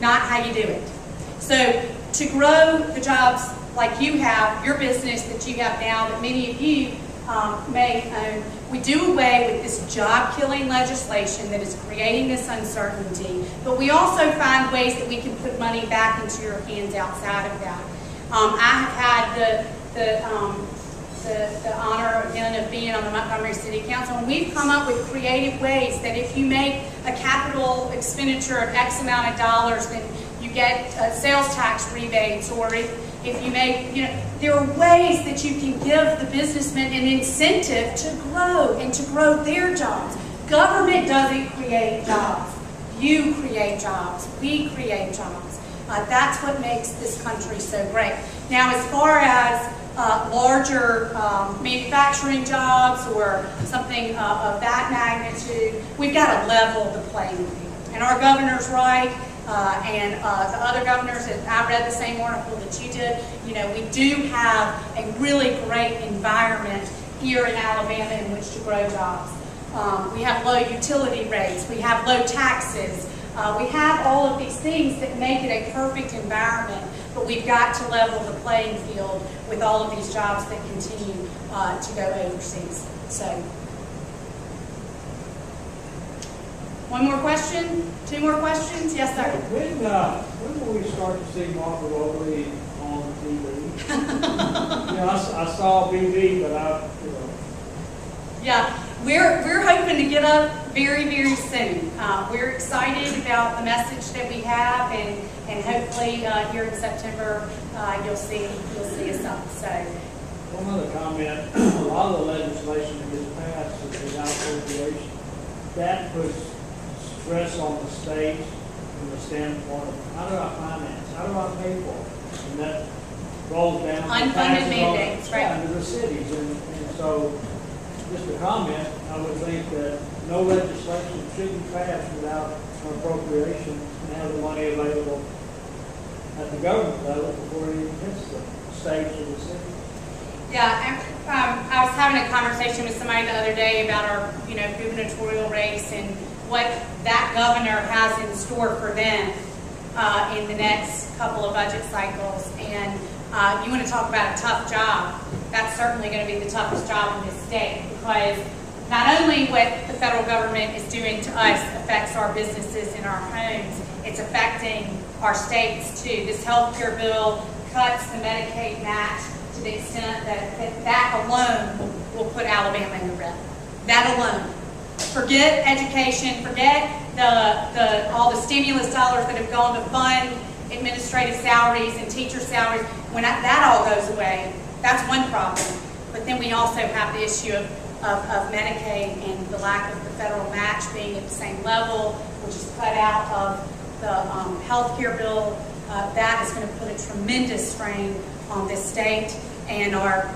not how you do it. So to grow the jobs like you have, your business that you have now, that many of you may own, we do away with this job-killing legislation that is creating this uncertainty, but we also find ways that we can put money back into your hands outside of that. I have had the honor again of being on the Montgomery City Council, and we've come up with creative ways that if you make a capital expenditure of X amount of dollars, then you get sales tax rebates, or if you make, there are ways that you can give the businessmen an incentive to grow and to grow their jobs. Government doesn't create jobs. You create jobs. We create jobs. That's what makes this country so great. Now, as far as larger manufacturing jobs or something of that magnitude, we've got to level the playing field. And our governor's right. And the other governors, and I read the same article that you did, we do have a really great environment here in Alabama in which to grow jobs. We have low utility rates, we have low taxes, we have all of these things that make it a perfect environment, but we've got to level the playing field with all of these jobs that continue to go overseas. So. One more question? Two more questions? Yes, sir. When will we start to see Martha Rowley on TV? I saw BB, but Yeah, we're hoping to get up very, very soon. We're excited about the message that we have, and hopefully here in September you'll see us up. So. One other comment: a lot of the legislation that gets passed is without appropriation. That puts stress on the state from the standpoint of how do I finance, how do I pay for it, and that rolls down unfunded mandates, right? To the cities, and so just a comment, I would think that no legislation should be passed without an appropriation and have the money available at the government level before it even hits the states or the cities. Yeah, I was having a conversation with somebody the other day about our, gubernatorial race and what that governor has in store for them in the next couple of budget cycles. And you want to talk about a tough job, that's certainly going to be the toughest job in this state, because not only what the federal government is doing to us affects our businesses and our homes, it's affecting our states too. This health care bill cuts the Medicaid match to the extent that alone will put Alabama in the red. That alone. Forget education, forget all the stimulus dollars that have gone to fund administrative salaries and teacher salaries. When that all goes away, that's one problem. But then we also have the issue of Medicaid and the lack of the federal match being at the same level, which is cut out of the health care bill. That is going to put a tremendous strain on this state, and our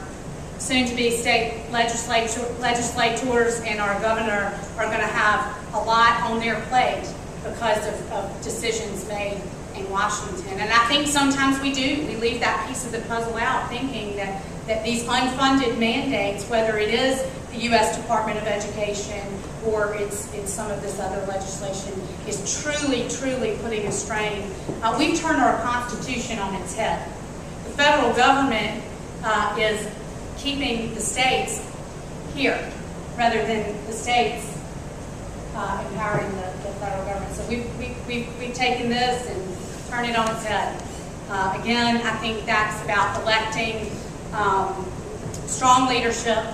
soon-to-be state legislators and our governor are going to have a lot on their plate because of decisions made in Washington. And I think sometimes we do. We leave that piece of the puzzle out, thinking that these unfunded mandates, whether it is the U.S. Department of Education or it's some of this other legislation, is truly, truly putting a strain. We've turned our Constitution on its head. The federal government is keeping the states here rather than the states empowering the federal government. So we've taken this and turned it on its head. Again, I think that's about electing strong leadership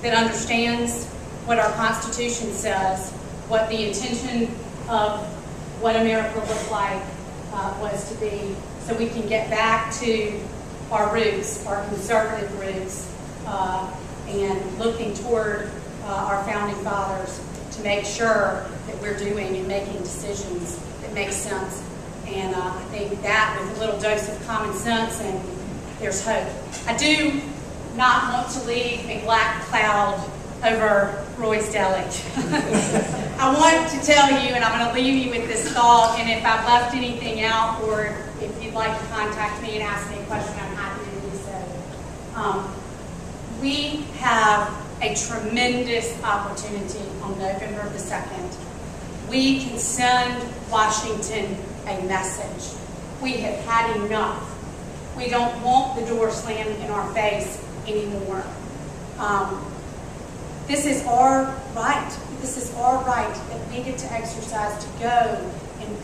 that understands what our Constitution says, what the intention of what America looked like was to be, so we can get back to our roots, our conservative roots, and looking toward our founding fathers to make sure that we're doing and making decisions that make sense. And I think that with a little dose of common sense, and there's hope. I do not want to leave a black cloud over Roy's Deli. I want to tell you, and I'm going to leave you with this thought, and if I've left anything out, or if you'd like to contact me and ask me a question, I'm happy to do so. We have a tremendous opportunity on November the 2nd. We can send Washington a message. We have had enough. We don't want the door slammed in our face anymore. This is our right. This is our right that we get to exercise to go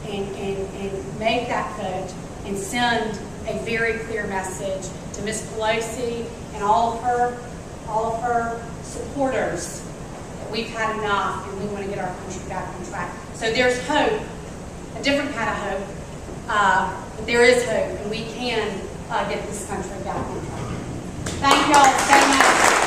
and make that vote and send a very clear message to Ms. Pelosi and all of her supporters that we've had enough and we want to get our country back on track. So there's hope, a different kind of hope, but there is hope, and we can get this country back on track. Thank y'all so much.